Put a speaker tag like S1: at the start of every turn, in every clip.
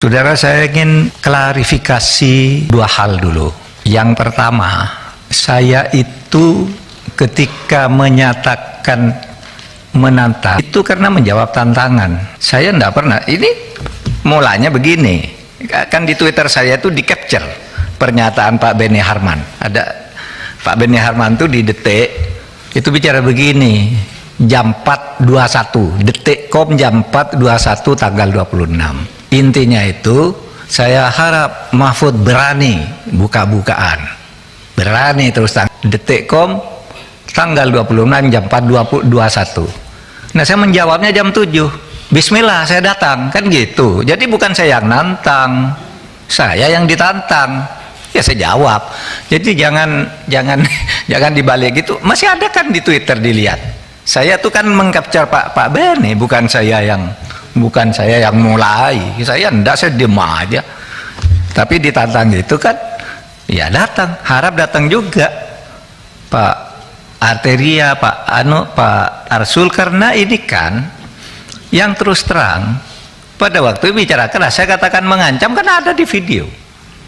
S1: Saudara, saya ingin klarifikasi dua hal dulu. Yang pertama, saya itu ketika menyatakan menantang itu karena menjawab tantangan. Saya tidak pernah, ini mulanya begini, kan di Twitter saya itu di capture pernyataan Pak Beni Harman. Ada Pak Beni Harman itu di Detik itu bicara begini, jam 4.21 Detik.com, jam 4.21 tanggal 26. Intinya itu, saya harap Mahfud berani buka-bukaan, berani terus terang. Detik.com tanggal 26 jam 4.21. Nah, saya menjawabnya jam 7. Bismillah, saya datang, kan gitu. Jadi bukan saya yang nantang, saya yang ditantang. Ya saya jawab. Jadi jangan dibalik gitu. Masih ada kan di Twitter, dilihat. Saya tuh kan mengcapture Pak Beni, bukan saya yang mulai. Saya enggak, saya diam aja. Tapi ditantang gitu kan, ya datang, harap datang juga Pak Arteria, Pak Arsul, karena ini kan yang terus terang pada waktu bicarakan, saya katakan mengancam, kan ada di video.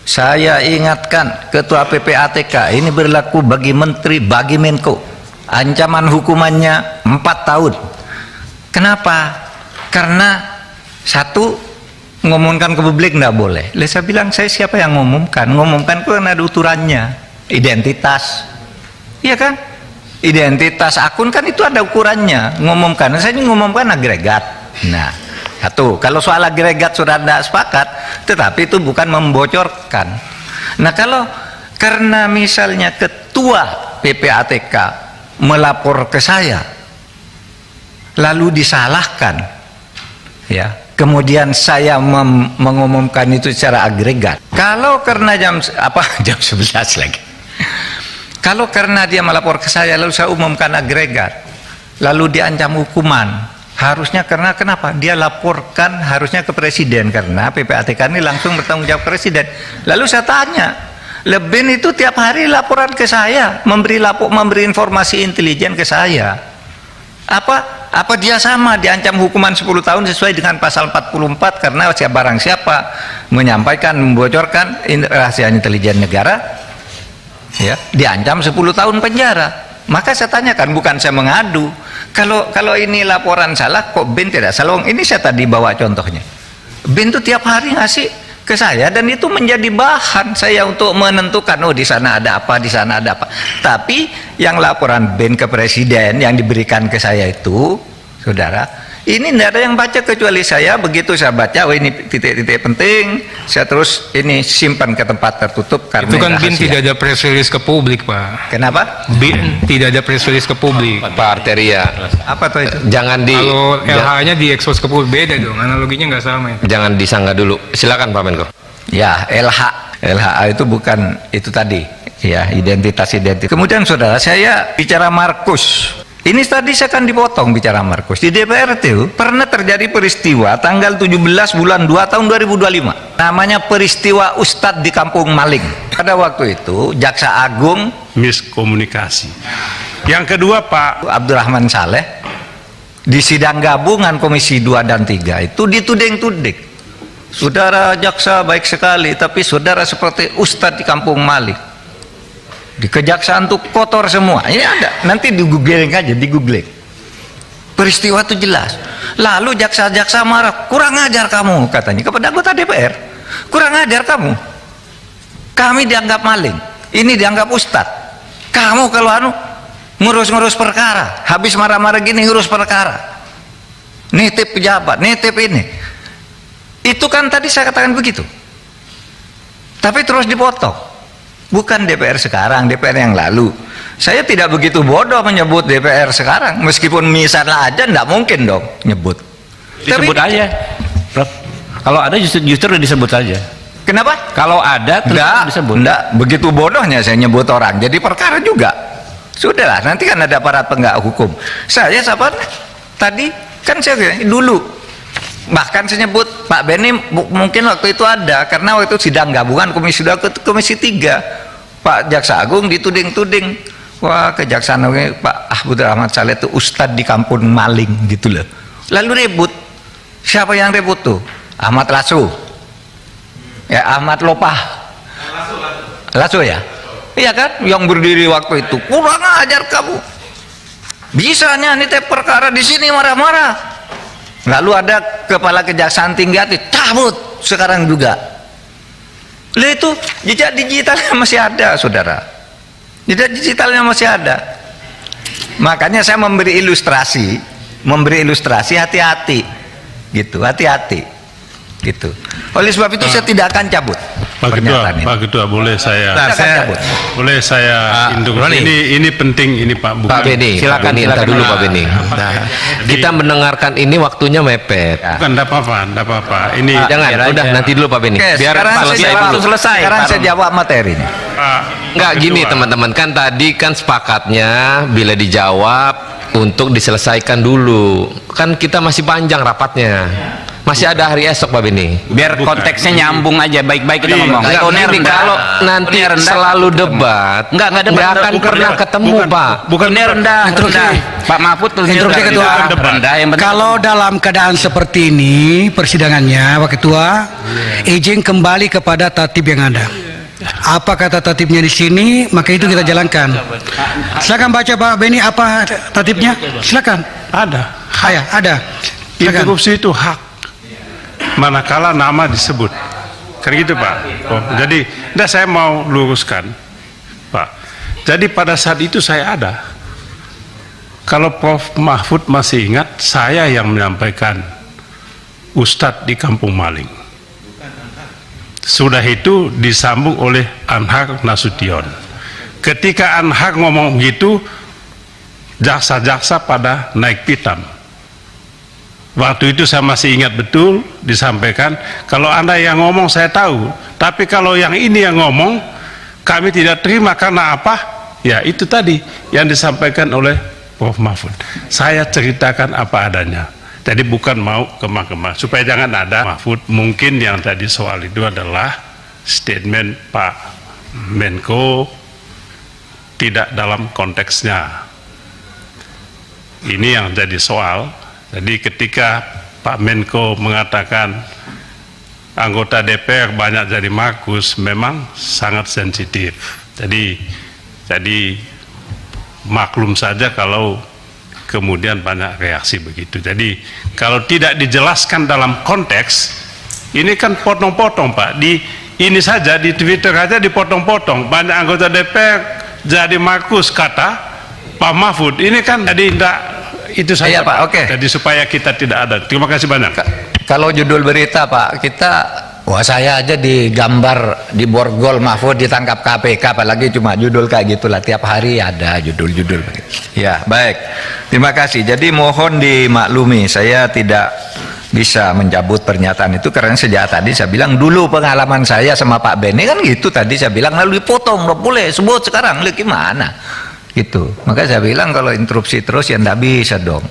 S1: Saya ingatkan Ketua PPATK, ini berlaku bagi Menteri, bagi Menko, ancaman hukumannya 4 tahun. Kenapa? Karena satu, ngomongkan ke publik nggak boleh. Saya bilang, saya siapa yang ngomongkan itu kan ada ukurannya, identitas, iya kan, identitas akun kan itu ada ukurannya. Ngomongkan, saya ini ngomongkan agregat. Nah, satu, kalau soal agregat sudah tidak sepakat, tetapi itu bukan membocorkan. Nah, kalau karena misalnya Ketua PPATK melapor ke saya lalu disalahkan, ya, kemudian saya mengumumkan itu secara agregat. Kalau karena jam 11 lagi, kalau karena dia melapor ke saya lalu saya umumkan agregat, lalu diancam hukuman, harusnya karena kenapa? Dia laporkan harusnya ke Presiden, karena PPATK ini langsung bertanggung jawab ke Presiden. Lalu saya tanya, Bin itu tiap hari laporan ke saya, memberi informasi intelijen ke saya. Apa dia sama diancam hukuman 10 tahun sesuai dengan pasal 44 karena barang siapa menyampaikan, membocorkan rahasia intelijen negara, ya, diancam 10 tahun penjara. Maka saya tanyakan, bukan saya mengadu. Kalau ini laporan salah, kok Bin tidak salah? Ini saya tadi bawa contohnya. Bin itu tiap hari ngasih ke saya, dan itu menjadi bahan saya untuk menentukan, oh di sana ada apa, di sana ada apa. Tapi yang laporan Bin ke Presiden yang diberikan ke saya itu, saudara, ini tidak ada yang baca kecuali saya. Begitu saya baca, oh ini titik-titik penting, saya terus ini simpan ke tempat tertutup. Karena
S2: itu kan Bin tidak ada press release ke publik, Pak.
S1: Kenapa?
S2: Bin tidak ada press release ke publik,
S3: Pak Arteria.
S1: Apa tuh itu?
S3: Jangan
S2: kalau LH-nya diekspos ke publik, beda dong, analoginya nggak sama itu.
S3: Jangan disangka dulu. Silakan Pak Menko.
S1: Ya, LHA itu bukan itu tadi, ya, identitas. Kemudian saudara, saya bicara Markus. Ini tadi saya akan dipotong bicara Markus. Di DPR itu pernah terjadi peristiwa tanggal 17 bulan 2 tahun 2025. Namanya peristiwa Ustadz di Kampung Maling. Pada waktu itu Jaksa Agung
S4: miskomunikasi. Yang kedua, Pak
S1: Abdurrahman Saleh di sidang gabungan Komisi 2 dan 3 itu dituding-tuding. Saudara jaksa baik sekali, tapi saudara seperti Ustadz di Kampung Maling. Di kejaksaan tuh kotor semua. Ini ada, nanti di googling aja, di googling. Peristiwa itu jelas. Lalu jaksa-jaksa marah, kurang ajar kamu, katanya kepada anggota DPR. Kurang ajar kamu. Kami dianggap maling, ini dianggap Ustadz. Kamu kalau ngurus-ngurus perkara, habis marah-marah gini ngurus perkara, nitip pejabat, nitip ini. Itu kan tadi saya katakan begitu. Tapi terus dipotong. Bukan DPR sekarang, DPR yang lalu. Saya tidak begitu bodoh menyebut DPR sekarang, meskipun misalnya aja enggak mungkin dong nyebut.
S5: Disebut
S1: tapi,
S5: aja, Prof. Kalau ada justru disebut saja.
S1: Kenapa?
S5: Kalau ada terus disebut.
S1: Enggak, begitu bodohnya saya nyebut orang. Jadi perkara juga. Sudahlah, nanti kan ada aparat penegak hukum. Saya siapa? Tadi kan saya bilang dulu. Bahkan saya nyebut Pak Beni mungkin waktu itu ada, karena waktu itu sidang gabungan Komisi 2 ke Komisi 3. Pak Jaksa Agung dituding-tuding, wah kejaksaan Pak Abdurrahman Saleh itu Ustadz di Kampung Maling gitu loh. Lalu ribut. Siapa yang ribut tuh? Ahmad Lasso, Ya Ahmad Lopah. Lasso ya? Iya kan? Yang berdiri waktu itu. Kurang ajar kamu. Bisanya nih perkara di sini marah-marah. Lalu ada kepala kejaksaan tinggi hati, cabut sekarang juga. Lah itu jejak digitalnya masih ada, saudara. Jejak digitalnya masih ada. Makanya saya memberi ilustrasi hati-hati, gitu, hati-hati, gitu. Oleh sebab itu saya tidak akan cabut.
S4: Pak Ketua, boleh saya ini penting ini Pak.
S3: Pak Beni, silakan dulu Pak Beni. Kita mendengarkan ini waktunya mepet.
S4: Bukan, enggak apa-apa. Ini
S3: Jangan, udah nanti dulu Pak Beni.
S1: Oke,
S3: Biar
S1: sekarang
S3: selesai dulu.
S1: Sekarang saya jawab materinya.
S3: Enggak gini teman-teman, kan tadi kan sepakatnya bila dijawab untuk diselesaikan dulu. Kan kita masih panjang rapatnya. Masih ada hari esok Pak Beni.
S5: Biar konteksnya nyambung aja, baik-baik kita ngomong.
S3: Enggak,
S5: Tonnya rendah.
S3: kalau nanti selalu debat,
S5: Enggak
S3: akan pernah ketemu Pak.
S5: Tonnya rendah. Pak Mahfud tulisnya
S6: Instruksi Ketua.
S5: rendah. Yang penting
S6: Kalau dalam keadaan seperti ini persidangannya, Pak Ketua, izin kembali kepada tertib yang ada. Apa kata tertibnya di sini, maka itu kita jalankan. Silakan baca Pak Beni apa tertibnya. Silakan.
S4: ada.
S6: Ada. Silakan.
S4: Interupsi itu hak. Manakala nama disebut. Kan gitu Pak. Jadi, saya mau luruskan Pak. Jadi pada saat itu saya ada. Kalau Prof. Mahfud masih ingat, saya yang menyampaikan Ustadz di Kampung Maling. Sudah itu disambung oleh Anhar Nasution. Ketika Anhar ngomong gitu, jaksa-jaksa pada naik pitam. Waktu itu saya masih ingat betul disampaikan, kalau Anda yang ngomong saya tahu, tapi kalau yang ini yang ngomong kami tidak terima karena apa? Ya itu tadi yang disampaikan oleh Prof. Mahfud. Saya ceritakan apa adanya. Jadi bukan mau kemah-kemah supaya jangan ada Mahfud. Mungkin yang tadi soal itu adalah statement Pak Menko tidak dalam konteksnya. Ini yang jadi soal. Jadi ketika Pak Menko mengatakan anggota DPR banyak jadi Markus, memang sangat sensitif. Jadi maklum saja kalau kemudian banyak reaksi begitu. Jadi kalau tidak dijelaskan dalam konteks, ini kan potong-potong Pak. Ini saja di Twitter aja dipotong-potong. Banyak anggota DPR jadi Markus kata Pak Mahfud. Ini kan jadi tidak. Itu saja
S1: Pak. Oke.
S4: Jadi supaya kita tidak ada. Terima kasih banyak.
S1: Kalau judul berita Pak, saya aja digambar di borgol Mahfud ditangkap KPK, apalagi cuma judul kayak gitulah, tiap hari ada judul-judul. Ya baik, terima kasih. Jadi mohon dimaklumi, saya tidak bisa mencabut pernyataan itu karena sejak tadi saya bilang dulu pengalaman saya sama Pak Beni kan gitu, tadi saya bilang lalu dipotong, nggak boleh sebut sekarang, gimana? Gitu. Maka saya bilang kalau interupsi terus ya nggak bisa dong.